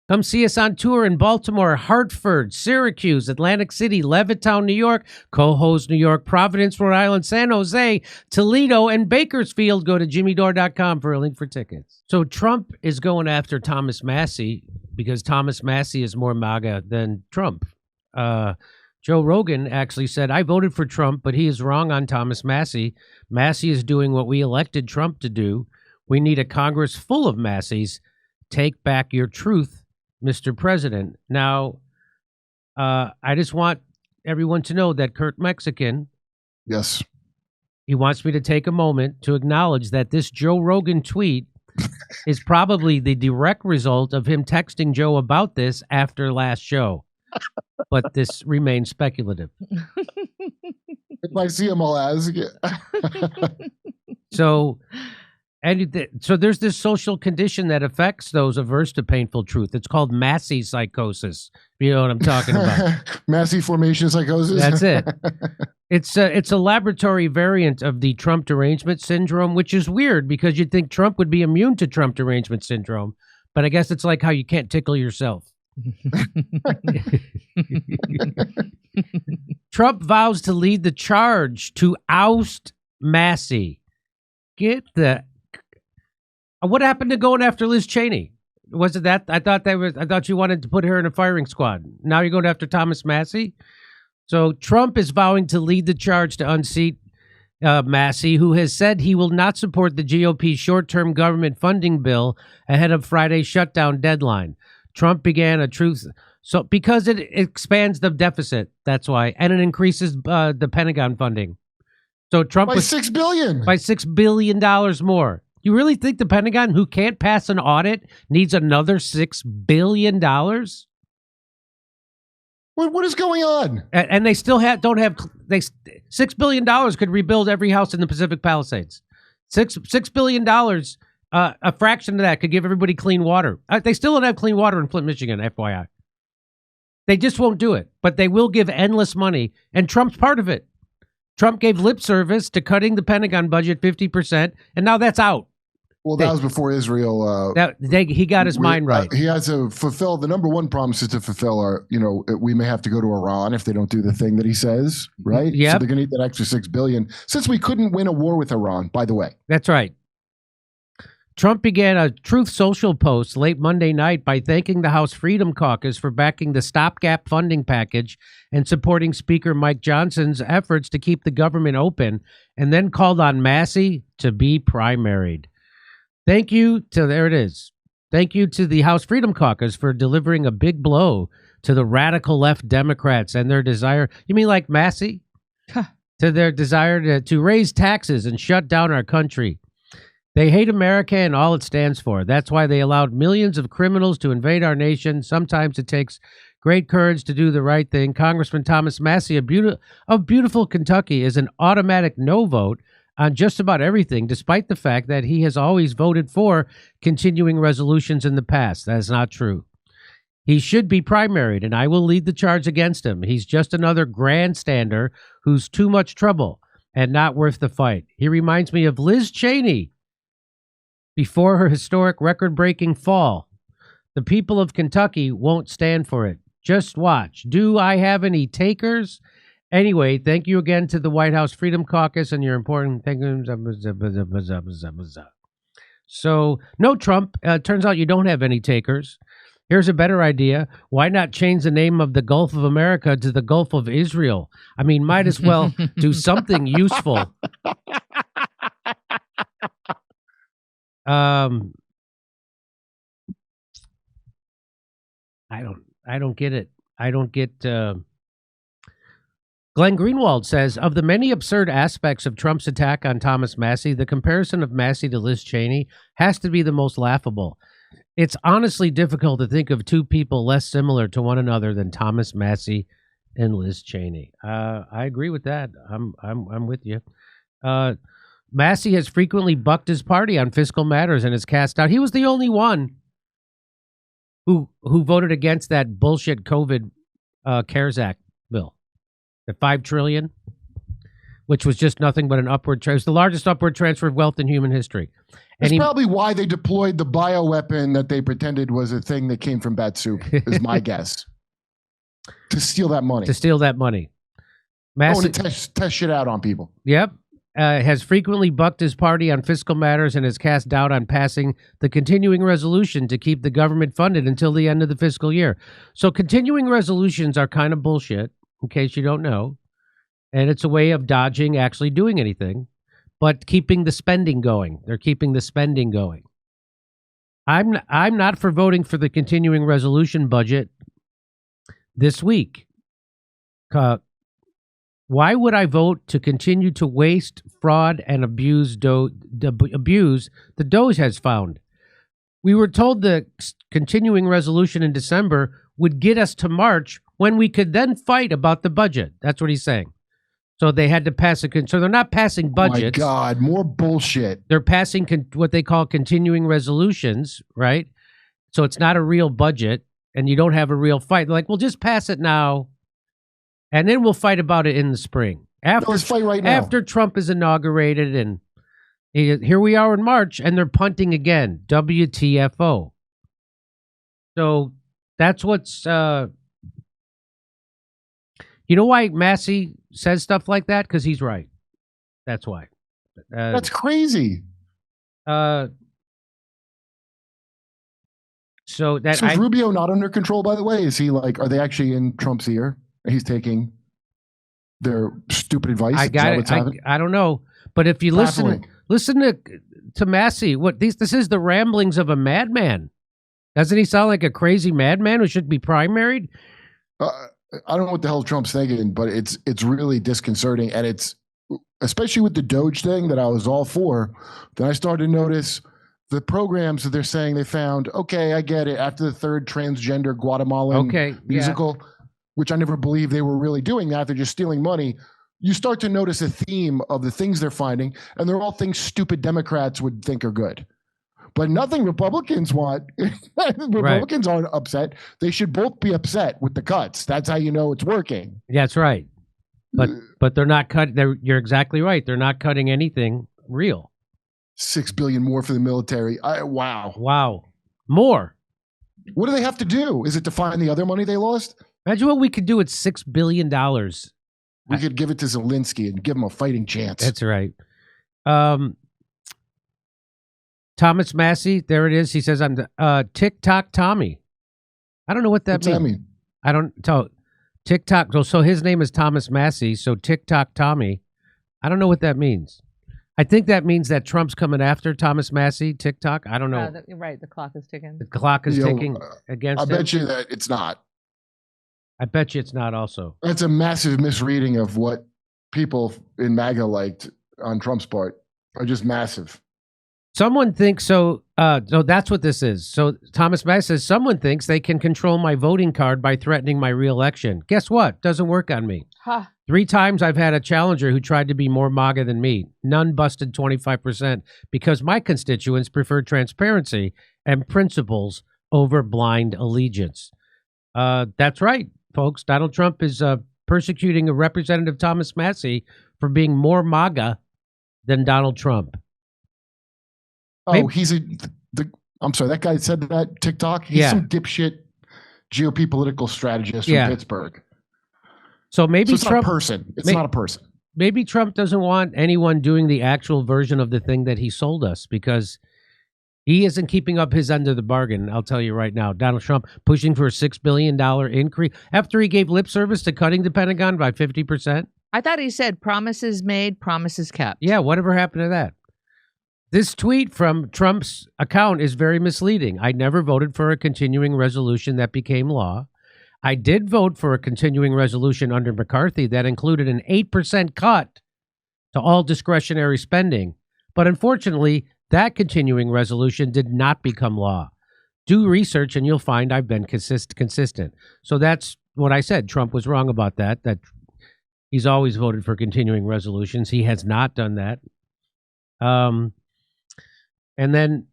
Come see us on tour in Baltimore, Hartford, Syracuse, Atlantic City, Levittown, New York, Cohoes, New York, Providence, Rhode Island, San Jose, Toledo, and Bakersfield. Go to jimmydore.com for a link for tickets. So Trump is going after Thomas Massie because Thomas Massie is more MAGA than Trump. Joe Rogan actually said, I voted for Trump, but he is wrong on Thomas Massie. Massie is doing what we elected Trump to do. We need a Congress full of Massies. Take back your truth, Mr. President. Now, I just want everyone to know that Kurt Mexican, yes, he wants me to take a moment to acknowledge that this Joe Rogan tweet is probably the direct result of him texting Joe about this after last show. But this remains speculative. If I see him, I'll ask. So there's this social condition that affects those averse to painful truth. It's called Massie psychosis. You know what I'm talking about? Massie formation psychosis. That's it. It's a laboratory variant of the Trump derangement syndrome, which is weird because you'd think Trump would be immune to Trump derangement syndrome. But I guess it's like how you can't tickle yourself. Trump vows to lead the charge to oust Massie. What happened to going after Liz Cheney? Was it that? I thought you wanted to put her in a firing squad. Now you're going after Thomas Massie. So Trump is vowing to lead the charge to unseat Massie, who has said he will not support the GOP short-term government funding bill ahead of Friday's shutdown deadline. Trump began a truth, so because it expands the deficit, that's why, and it increases the Pentagon funding. So Trump by $6 billion, by $6 billion more. You really think the Pentagon, who can't pass an audit, needs another $6 billion? What is going on? And they still don't have. $6 billion could rebuild every house in the Pacific Palisades. $6 billion. A fraction of that could give everybody clean water. They still don't have clean water in Flint, Michigan, FYI. They just won't do it, but they will give endless money, and Trump's part of it. Trump gave lip service to cutting the Pentagon budget 50%, and now that's out. Well, that was before Israel. He got his mind right. He has to fulfill the number one promise is to fulfill our, we may have to go to Iran if they don't do the thing that he says, right? Yeah. So they're going to need that extra $6 billion since we couldn't win a war with Iran, by the way. That's right. Trump began a Truth Social post late Monday night by thanking the House Freedom Caucus for backing the stopgap funding package and supporting Speaker Mike Johnson's efforts to keep the government open, and then called on Massie to be primaried. Thank you to the House Freedom Caucus for delivering a big blow to the radical left Democrats and their desire, you mean like Massie? To their desire to raise taxes and shut down our country. They hate America and all it stands for. That's why they allowed millions of criminals to invade our nation. Sometimes it takes great courage to do the right thing. Congressman Thomas Massie of beautiful Kentucky is an automatic no vote on just about everything, despite the fact that he has always voted for continuing resolutions in the past. That is not true. He should be primaried, and I will lead the charge against him. He's just another grandstander who's too much trouble and not worth the fight. He reminds me of Liz Cheney before her historic record-breaking fall. The people of Kentucky won't stand for it. Just watch. Do I have any takers? Anyway, thank you again to the White House Freedom Caucus and your important things. So, no, Trump, turns out you don't have any takers. Here's a better idea. Why not change the name of the Gulf of America to the Gulf of Israel? I mean, might as well do something useful. I don't get it. I don't get. Glenn Greenwald says, of the many absurd aspects of Trump's attack on Thomas Massie, the comparison of Massie to Liz Cheney has to be the most laughable. It's honestly difficult to think of two people less similar to one another than Thomas Massie and Liz Cheney. I agree with that. I'm with you. Massie has frequently bucked his party on fiscal matters and is cast out. He was the only one who voted against that bullshit COVID CARES Act bill, the $5 trillion, which was just nothing but an upward transfer. It was the largest upward transfer of wealth in human history. That's And he, probably why they deployed the bioweapon that they pretended was a thing that came from bat soup, is my guess. To steal that money. to steal that money. I want to test shit out on people. Yep. Has frequently bucked his party on fiscal matters and has cast doubt on passing the continuing resolution to keep the government funded until the end of the fiscal year. So continuing resolutions are kind of bullshit, in case you don't know. And it's a way of dodging actually doing anything, but keeping the spending going. They're keeping the spending going. I'm not for voting for the continuing resolution budget this week. Why would I vote to continue to waste, fraud, and abuse the Doge has found? We were told the continuing resolution in December would get us to March when we could then fight about the budget. That's what he's saying. So they had to pass so they're not passing budgets. Oh my God, more bullshit. They're passing what they call continuing resolutions, right? So it's not a real budget, and you don't have a real fight. They're like, well, just pass it now. And then we'll fight about it in the spring. Let's fight right now. After Trump is inaugurated, and here we are in March, and they're punting again. WTFO. So that's what's... you know why Massie says stuff like that? Because he's right. That's why. That's crazy. So is Rubio not under control, by the way? Is he like, are they actually in Trump's ear? He's taking their stupid advice. I got it. I don't know, but if you listen to Massie, this is the ramblings of a madman. Doesn't he sound like a crazy madman who should be primaried? I don't know what the hell Trump's thinking, but it's really disconcerting, and it's especially with the Doge thing that I was all for. Then I started to notice the programs that they're saying they found. Okay, I get it. After the third transgender Guatemalan musical. Yeah. Which I never believed they were really doing that. They're just stealing money. You start to notice a theme of the things they're finding, and they're all things stupid Democrats would think are good. But nothing Republicans want. Republicans aren't upset. They should both be upset with the cuts. That's how you know it's working. That's right. But they're not cutting. You're exactly right. They're not cutting anything real. $6 billion more for the military. Wow. Wow. More. What do they have to do? Is it to find the other money they lost? Imagine what we could do with $6 billion. We could give it to Zelensky and give him a fighting chance. That's right. Thomas Massie, there it is. He says, I'm the TikTok Tommy. I don't know what that means. I don't tell. TikTok. So his name is Thomas Massie. So TikTok Tommy. I don't know what that means. I think that means that Trump's coming after Thomas Massie, TikTok. I don't know. Right. The clock is ticking. The clock is ticking against him. I bet you that it's not. I bet you it's not also. That's a massive misreading of what people in MAGA liked on Trump's part. Are just massive. Someone thinks so. So that's what this is. So Thomas Massie says, someone thinks they can control my voting card by threatening my reelection. Guess what? Doesn't work on me. Huh. 3 times I've had a challenger who tried to be more MAGA than me. None busted 25% because my constituents prefer transparency and principles over blind allegiance. That's right, folks. Donald Trump is persecuting a Representative Thomas Massie for being more MAGA than Donald Trump. Oh, maybe. I'm sorry, that guy said that TikTok? He's some dipshit GOP political strategist from Pittsburgh. So maybe it's Trump, not a person. It's not a person. Maybe Trump doesn't want anyone doing the actual version of the thing that he sold us because he isn't keeping up his end of the bargain. I'll tell you right now. Donald Trump pushing for a $6 billion increase after he gave lip service to cutting the Pentagon by 50%. I thought he said promises made, promises kept. Yeah, whatever happened to that? This tweet from Trump's account is very misleading. I never voted for a continuing resolution that became law. I did vote for a continuing resolution under McCarthy that included an 8% cut to all discretionary spending. But unfortunately, that continuing resolution did not become law. Do research and you'll find I've been consistent. So that's what I said. Trump was wrong about that he's always voted for continuing resolutions. He has not done that. And then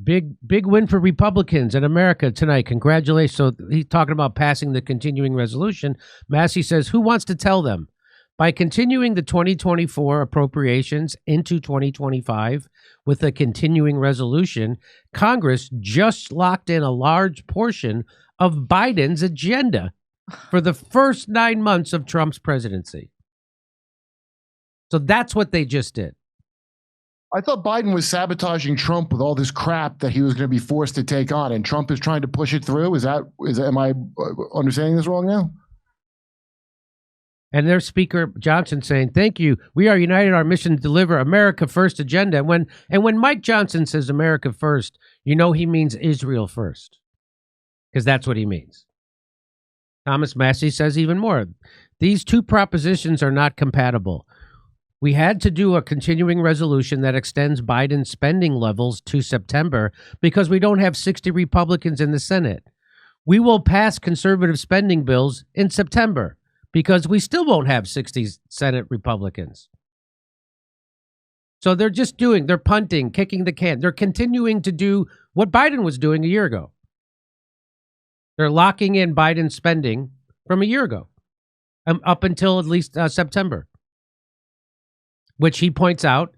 big win for Republicans in America tonight. Congratulations. So he's talking about passing the continuing resolution. Massie says, who wants to tell them? By continuing the 2024 appropriations into 2025 with a continuing resolution, Congress just locked in a large portion of Biden's agenda for the first 9 months of Trump's presidency. So that's what they just did. I thought Biden was sabotaging Trump with all this crap that he was going to be forced to take on, and Trump is trying to push it through. Am I understanding this wrong now? And their Speaker Johnson saying, "Thank you. We are united in our mission to deliver America First agenda." And when Mike Johnson says America First, you know he means Israel first, because that's what he means. Thomas Massie says even more. These two propositions are not compatible. We had to do a continuing resolution that extends Biden's spending levels to September because we don't have 60 Republicans in the Senate. We will pass conservative spending bills in September because we still won't have 60 Senate Republicans. So they're punting, kicking the can. They're continuing to do what Biden was doing a year ago. They're locking in Biden's spending from a year ago, up until at least September. Which he points out,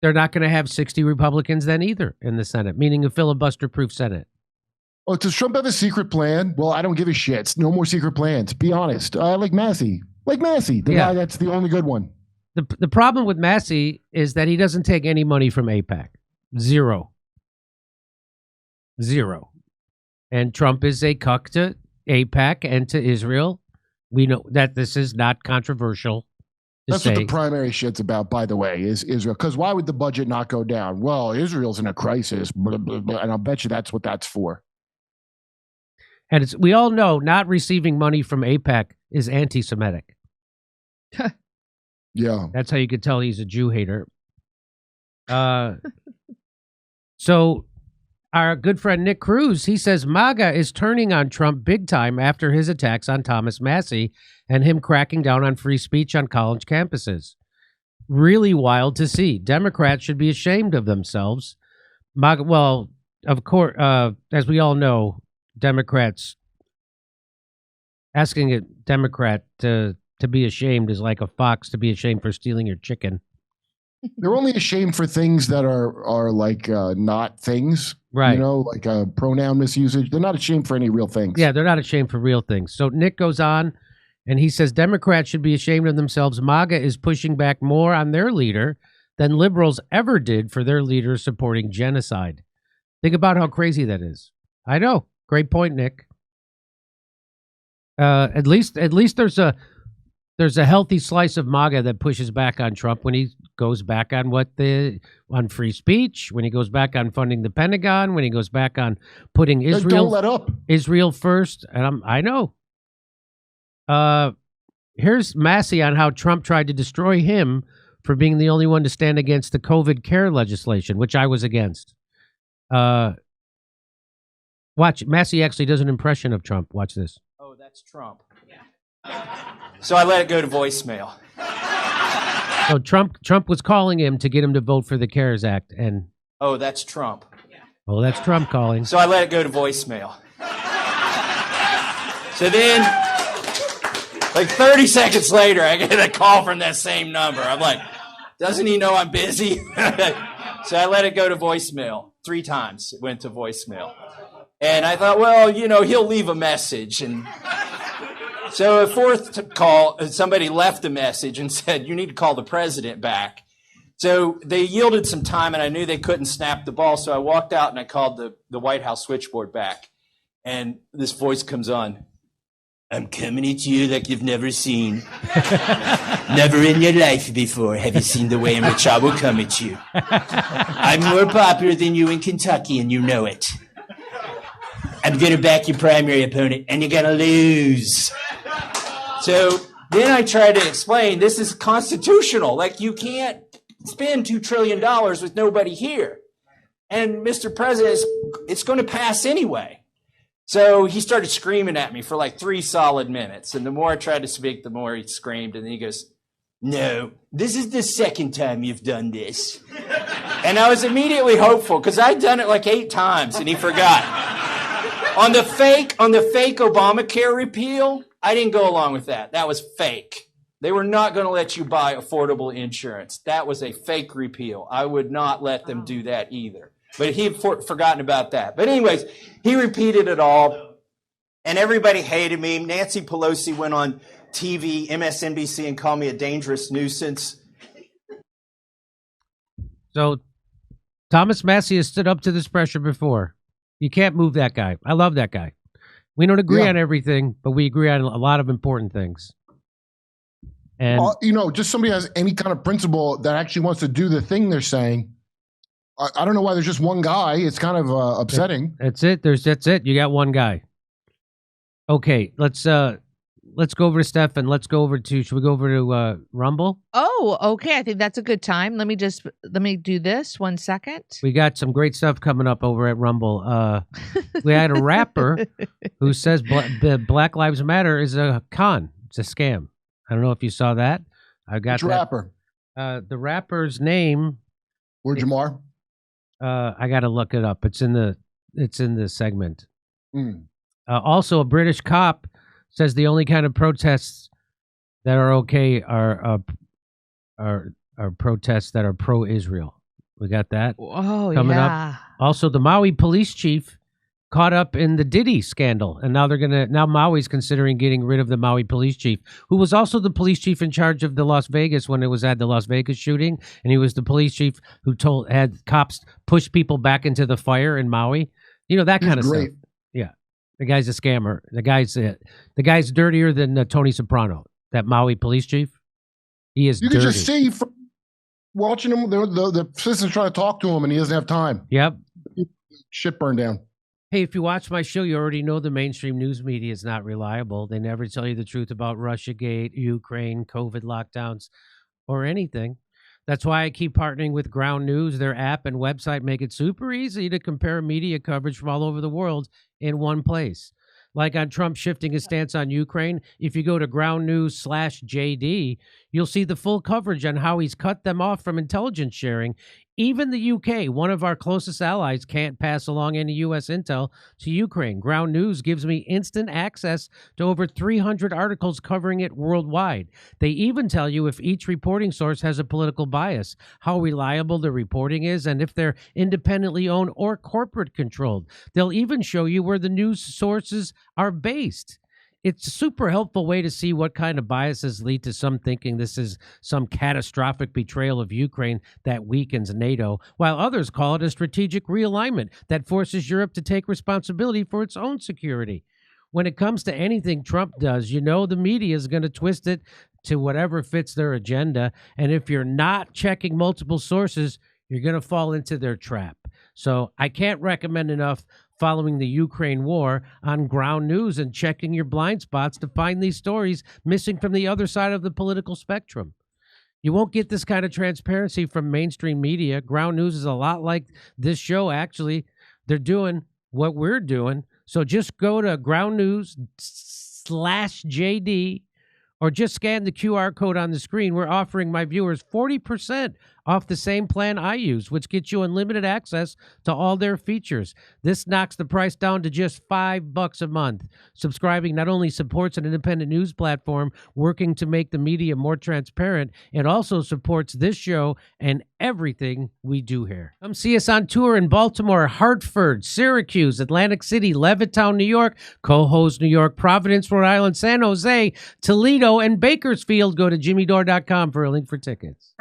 they're not going to have 60 Republicans then either in the Senate, meaning a filibuster-proof Senate. Oh, does Trump have a secret plan? Well, I don't give a shit. No more secret plans. Be honest. Like Massie. The guy that's the only good one. The problem with Massie is that he doesn't take any money from AIPAC. Zero. And Trump is a cuck to AIPAC and to Israel. We know that this is not controversial. That's what the primary shit's about, by the way, is Israel. Because why would the budget not go down? Well, Israel's in a crisis, blah, blah, blah, and I'll bet you that's what that's for. And we all know not receiving money from AIPAC is anti-Semitic. Yeah. That's how you could tell he's a Jew hater. So our good friend Nick Cruz, he says MAGA is turning on Trump big time after his attacks on Thomas Massie and him cracking down on free speech on college campuses. Really wild to see. Democrats should be ashamed of themselves. MAGA, well, of course, as we all know, Democrats, asking a Democrat to be ashamed is like a fox to be ashamed for stealing your chicken. They're only ashamed for things that are like not things, right? You know, like pronoun misusage. They're not ashamed for any real things. Yeah, they're not ashamed for real things. So Nick goes on and he says Democrats should be ashamed of themselves. MAGA is pushing back more on their leader than liberals ever did for their leader supporting genocide. Think about how crazy that is. I know. Great point, Nick. At least there's a healthy slice of MAGA that pushes back on Trump when he goes back on on free speech, when he goes back on funding the Pentagon, when he goes back on putting Israel don't let up. Israel first. And I know. Here's Massie on how Trump tried to destroy him for being the only one to stand against the COVID care legislation, which I was against. Watch, Massie actually does an impression of Trump. Watch this. Oh, that's Trump. So I let it go to voicemail. So Trump was calling him to get him to vote for the CARES Act, and oh, that's Trump. Oh, that's Trump calling. So I let it go to voicemail. So then, like 30 seconds later, I get a call from that same number. I'm like, doesn't he know I'm busy? So I let it go to voicemail 3 times. It went to voicemail. And I thought, well, you know, he'll leave a message. And so a fourth call, somebody left a message and said, you need to call the president back. So they yielded some time, and I knew they couldn't snap the ball. So I walked out and I called the White House switchboard back. And this voice comes on. I'm coming at you like you've never seen. Never in your life before have you seen the way in which I will come at you. I'm more popular than you in Kentucky, and you know it. I'm going to back your primary opponent, and you're going to lose. So then I tried to explain, this is constitutional. Like, you can't spend $2 trillion with nobody here. And Mr. President, it's going to pass anyway. So he started screaming at me for like 3 solid minutes. And the more I tried to speak, the more he screamed. And then he goes, no, this is the second time you've done this. And I was immediately hopeful because I'd done it like 8 times and he forgot. On the fake Obamacare repeal, I didn't go along with that. That was fake. They were not going to let you buy affordable insurance. That was a fake repeal. I would not let them do that either. But he had forgotten about that. But anyways, he repeated it all, and everybody hated me. Nancy Pelosi went on TV, MSNBC, and called me a dangerous nuisance. So Thomas Massie has stood up to this pressure before. You can't move that guy. I love that guy. We don't agree on everything, but we agree on a lot of important things. And just somebody has any kind of principle that actually wants to do the thing they're saying. I don't know why there's just one guy. It's kind of upsetting. That's it. That's it. You got one guy. Okay, let's go over to Steph, and let's go over to. Should we go over to Rumble? Oh, okay. I think that's a good time. Let me do this 1 second. We got some great stuff coming up over at Rumble. We had a rapper who says Black Lives Matter is a con. It's a scam. I don't know if you saw that. I got Which rapper? The rapper's name. Or Jamar? I got to look it up. It's in the segment. Mm. Also, a British cop says the only kind of protests that are okay are protests that are pro-Israel. We got that coming up. Also, the Maui police chief caught up in the Diddy scandal, and now Maui's considering getting rid of the Maui police chief, who was also the police chief in charge of the Las Vegas when it was at the Las Vegas shooting, and he was the police chief who had cops push people back into the fire in Maui. That kind of stuff. Yeah, the guy's a scammer. The guy's dirtier than Tony Soprano. That Maui police chief, he is. You can dirty. just see from watching him. The citizens trying to talk to him, and he doesn't have time. Yep. Shit burned down. Hey, if you watch my show, you already know the mainstream news media is not reliable. They never tell you the truth about Russiagate, Ukraine, COVID lockdowns, or anything. That's why I keep partnering with Ground News. Their app and website make it super easy to compare media coverage from all over the world in one place. Like on Trump shifting his stance on Ukraine, if you go to Ground News/JD, you'll see the full coverage on how he's cut them off from intelligence sharing. Even the UK, one of our closest allies, can't pass along any U.S. intel to Ukraine. Ground News gives me instant access to over 300 articles covering it worldwide. They even tell you if each reporting source has a political bias, how reliable the reporting is, and if they're independently owned or corporate controlled. They'll even show you where the news sources are based. It's a super helpful way to see what kind of biases lead to some thinking this is some catastrophic betrayal of Ukraine that weakens NATO, while others call it a strategic realignment that forces Europe to take responsibility for its own security. When it comes to anything Trump does, the media is going to twist it to whatever fits their agenda. And if you're not checking multiple sources, you're going to fall into their trap. So I can't recommend enough following the Ukraine war on Ground News and checking your blind spots to find these stories missing from the other side of the political spectrum. You won't get this kind of transparency from mainstream media. Ground News is a lot like this show, actually. They're doing what we're doing. So just go to Ground News/JD or just scan the QR code on the screen. We're offering my viewers 40% off the same plan I use, which gets you unlimited access to all their features. This knocks the price down to just $5 a month. Subscribing not only supports an independent news platform working to make the media more transparent, it also supports this show and everything we do here. Come see us on tour in Baltimore, Hartford, Syracuse, Atlantic City, Levittown, New York, Cohoes, New York, Providence, Rhode Island, San Jose, Toledo, and Bakersfield. Go to jimmydore.com for a link for tickets.